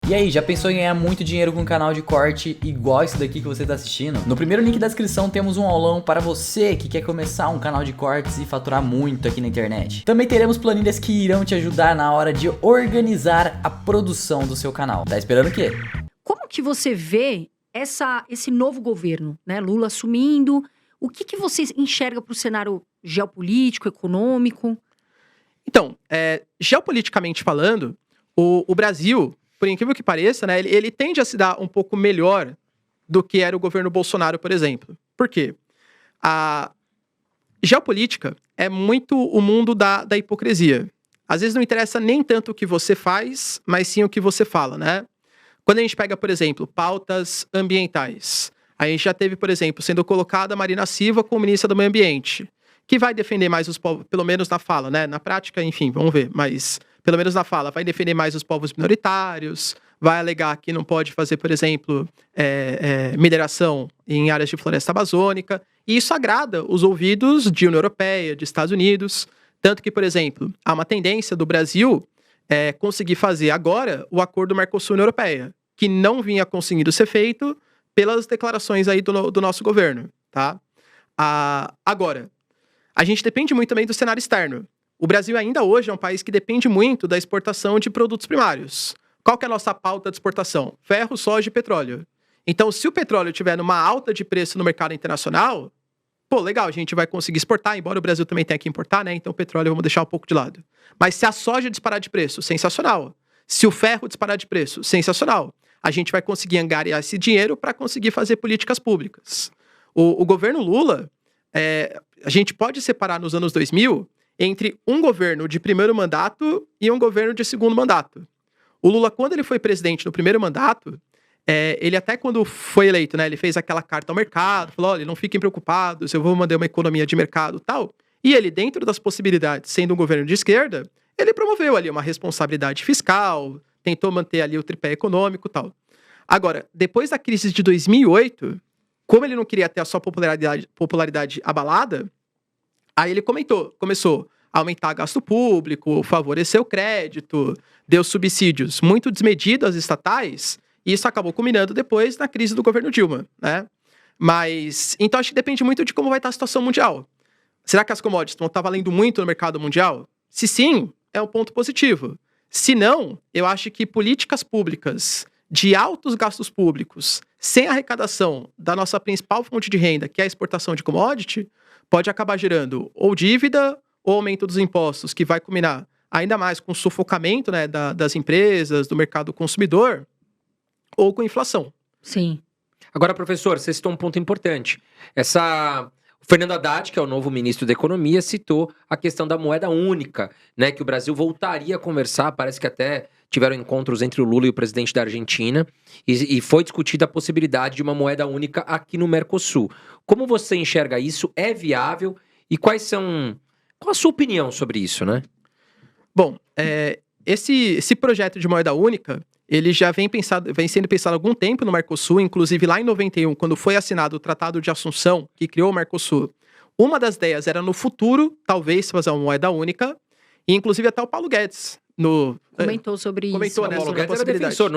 E aí, já pensou em ganhar muito dinheiro com um canal de corte igual esse daqui que você está assistindo? No primeiro link da descrição temos um aulão para você que quer começar um canal de cortes e faturar muito aqui na internet. Também teremos planilhas que irão te ajudar na hora de organizar a produção do seu canal. Tá esperando o quê? Como que você vê esse novo governo, né? Lula assumindo. O que você enxerga para o cenário geopolítico, econômico? Então, geopoliticamente falando, o Brasil, por incrível que pareça, né, ele tende a se dar um pouco melhor do que era o governo Bolsonaro, por exemplo. Por quê? A geopolítica é muito o mundo da hipocrisia. Às vezes não interessa nem tanto o que você faz, mas sim o que você fala, né? Quando a gente pega, por exemplo, pautas ambientais, a gente já teve, por exemplo, sendo colocada a Marina Silva como ministra do Meio Ambiente, que vai defender mais os povos, pelo menos na fala, né? Na prática, enfim, vamos ver, mas pelo menos na fala, vai defender mais os povos minoritários, vai alegar que não pode fazer, por exemplo, mineração em áreas de floresta amazônica, e isso agrada os ouvidos de União Europeia, de Estados Unidos, tanto que, por exemplo, há uma tendência do Brasil conseguir fazer agora o acordo Mercosul-União Europeia, que não vinha conseguindo ser feito pelas declarações aí do nosso governo, tá? Agora, a gente depende muito também do cenário externo. O Brasil ainda hoje é um país que depende muito da exportação de produtos primários. Qual que é a nossa pauta de exportação? Ferro, soja e petróleo. Então, se o petróleo estiver numa alta de preço no mercado internacional, pô, legal, a gente vai conseguir exportar, embora o Brasil também tenha que importar, né? Então o petróleo vamos deixar um pouco de lado. Mas se a soja disparar de preço, sensacional. Se o ferro disparar de preço, sensacional. A gente vai conseguir angariar esse dinheiro para conseguir fazer políticas públicas. O governo Lula, a gente pode separar nos anos 2000 entre um governo de primeiro mandato e um governo de segundo mandato. O Lula, quando ele foi presidente no primeiro mandato, ele até quando foi eleito, né, ele fez aquela carta ao mercado, falou, olha, não fiquem preocupados, eu vou manter uma economia de mercado e tal. E ele, dentro das possibilidades, sendo um governo de esquerda, ele promoveu ali uma responsabilidade fiscal, tentou manter ali o tripé econômico e tal. Agora, depois da crise de 2008, como ele não queria ter a sua popularidade abalada, aí ele começou a aumentar gasto público, favorecer o crédito, deu subsídios muito desmedidos às estatais, e isso acabou culminando depois na crise do governo Dilma, né? Mas, então acho que depende muito de como vai estar a situação mundial. Será que as commodities vão estar valendo muito no mercado mundial? Se sim, é um ponto positivo. Se não, eu acho que políticas públicas de altos gastos públicos, sem arrecadação da nossa principal fonte de renda, que é a exportação de commodity, pode acabar gerando ou dívida ou aumento dos impostos, que vai culminar ainda mais com o sufocamento, né, das empresas, do mercado consumidor, ou com inflação. Sim. Agora, professor, você citou um ponto importante. O Fernando Haddad, que é o novo ministro da Economia, citou a questão da moeda única, né, que o Brasil voltaria a conversar, parece que até tiveram encontros entre o Lula e o presidente da Argentina, e foi discutida a possibilidade de uma moeda única aqui no Mercosul. Como você enxerga isso? É viável? E qual a sua opinião sobre isso, né? Bom, esse projeto de moeda única, ele já vem sendo pensado há algum tempo no Mercosul, inclusive lá em 91, quando foi assinado o Tratado de Assunção, que criou o Mercosul. Uma das ideias era, no futuro, talvez fazer uma moeda única, e inclusive até o Paulo Guedes comentou sobre isso. Comentou, né, O Paulo sobre a Guedes era possibilidade. defensor,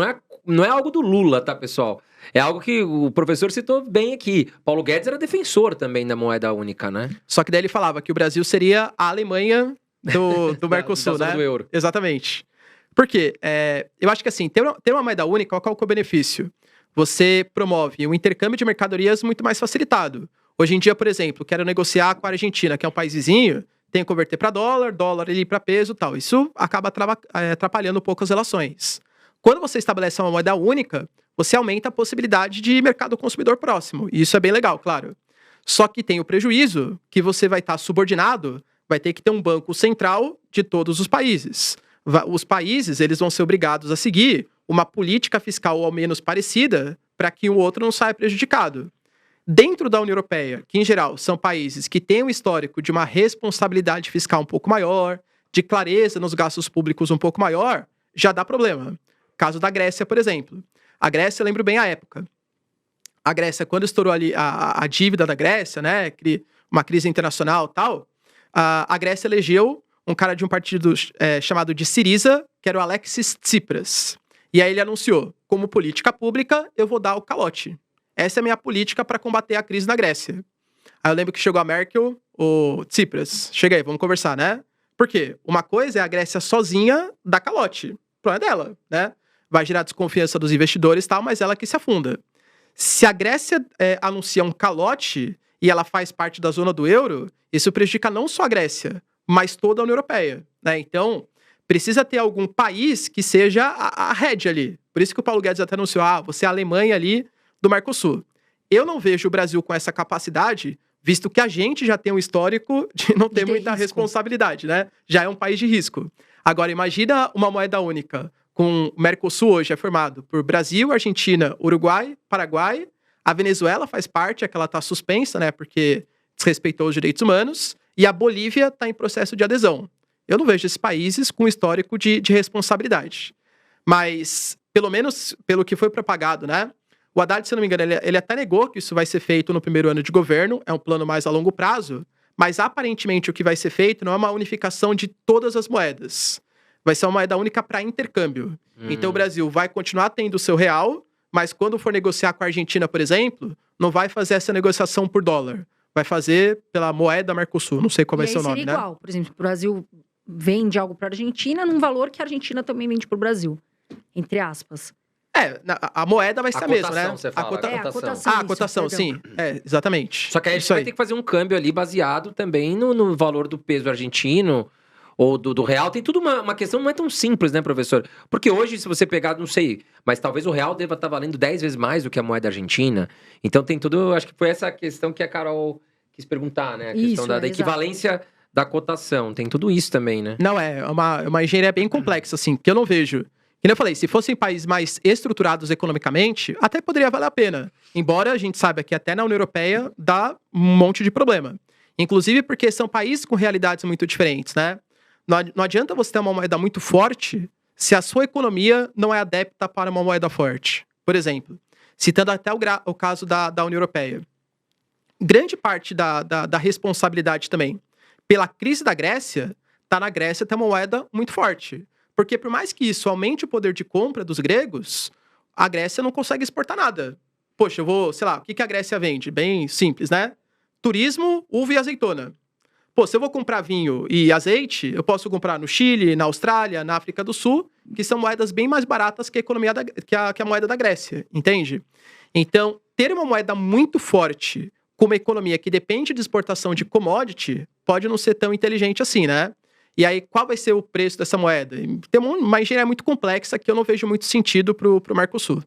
não é algo do Lula, tá, pessoal? É algo que o professor citou bem aqui. Paulo Guedes era defensor também da moeda única, né? Só que daí ele falava que o Brasil seria a Alemanha do Mercosul, da zona né? do euro. Exatamente. Por quê? Eu acho que assim, ter uma moeda única, qual que é o benefício? Você promove um intercâmbio de mercadorias muito mais facilitado. Hoje em dia, por exemplo, quero negociar com a Argentina, que é um país vizinho, tem que converter para dólar ele para peso e tal. Isso acaba atrapalhando um pouco as relações. Quando você estabelece uma moeda única, você aumenta a possibilidade de mercado consumidor próximo. E isso é bem legal, claro. Só que tem o prejuízo que você vai estar subordinado, vai ter que ter um banco central de todos os países. Os países, eles vão ser obrigados a seguir uma política fiscal ao menos parecida para que o outro não saia prejudicado. Dentro da União Europeia, que em geral são países que têm um histórico de uma responsabilidade fiscal um pouco maior, de clareza nos gastos públicos um pouco maior, já dá problema. Caso da Grécia, por exemplo. A Grécia, eu lembro bem a época. A Grécia, quando estourou ali a dívida da Grécia, né, uma crise internacional e tal, a Grécia elegeu um cara de um partido chamado de Syriza, que era o Alexis Tsipras. E aí ele anunciou, como política pública, eu vou dar o calote. Essa é a minha política para combater a crise na Grécia. Aí eu lembro que chegou a Merkel, o Tsipras. Chega aí, vamos conversar, né? Por quê? Uma coisa é a Grécia sozinha dar calote. O problema é dela, né? Vai gerar desconfiança dos investidores e tal, mas ela que se afunda. Se a Grécia anuncia um calote e ela faz parte da zona do euro, isso prejudica não só a Grécia, mas toda a União Europeia, né? Então, precisa ter algum país que seja a head ali. Por isso que o Paulo Guedes até anunciou, você é a Alemanha ali do Mercosul. Eu não vejo o Brasil com essa capacidade, visto que a gente já tem um histórico de não ter muita responsabilidade, né? Já é um país de risco. Agora, imagina uma moeda única, com o Mercosul hoje é formado por Brasil, Argentina, Uruguai, Paraguai, a Venezuela faz parte, é que ela está suspensa, né? Porque desrespeitou os direitos humanos, e a Bolívia está em processo de adesão. Eu não vejo esses países com histórico de responsabilidade. Mas, pelo menos pelo que foi propagado, né? O Haddad, se não me engano, ele até negou que isso vai ser feito no primeiro ano de governo, é um plano mais a longo prazo, mas aparentemente o que vai ser feito não é uma unificação de todas as moedas. Vai ser uma moeda única para intercâmbio. Então o Brasil vai continuar tendo o seu real, mas quando for negociar com a Argentina, por exemplo, não vai fazer essa negociação por dólar. Vai fazer pela moeda Mercosul, não sei qual vai ser o nome, né? Igual, por exemplo, o Brasil vende algo para a Argentina num valor que a Argentina também vende para o Brasil, entre aspas. A moeda vai ser a mesma, né? Você fala, a cotação. a cotação, sim. Exatamente. Só que aí a gente vai ter que fazer um câmbio ali baseado também no valor do peso argentino ou do real. Tem tudo uma questão, não é tão simples, né, professor? Porque hoje, se você pegar, não sei, mas talvez o real deva estar valendo 10 vezes mais do que a moeda argentina. Então tem tudo, acho que foi essa questão que a Carol quis perguntar, né? A questão da equivalência da cotação. Tem tudo isso também, né? Não, é uma engenharia bem complexa, assim, que eu não vejo. Como eu falei, se fossem países mais estruturados economicamente, até poderia valer a pena. Embora a gente saiba que até na União Europeia dá um monte de problema. Inclusive porque são países com realidades muito diferentes, né? Não adianta você ter uma moeda muito forte se a sua economia não é adepta para uma moeda forte. Por exemplo, citando até o caso da União Europeia. Grande parte da responsabilidade também pela crise da Grécia está na Grécia ter uma moeda muito forte. Porque por mais que isso aumente o poder de compra dos gregos, a Grécia não consegue exportar nada. Poxa, eu vou, sei lá, o que a Grécia vende? Bem simples, né? Turismo, uva e azeitona. Pô, se eu vou comprar vinho e azeite, eu posso comprar no Chile, na Austrália, na África do Sul, que são moedas bem mais baratas que a moeda da Grécia, entende? Então, ter uma moeda muito forte com uma economia que depende de exportação de commodity pode não ser tão inteligente assim, né? E aí, qual vai ser o preço dessa moeda? Tem uma engenharia muito complexa que eu não vejo muito sentido pro Mercosul.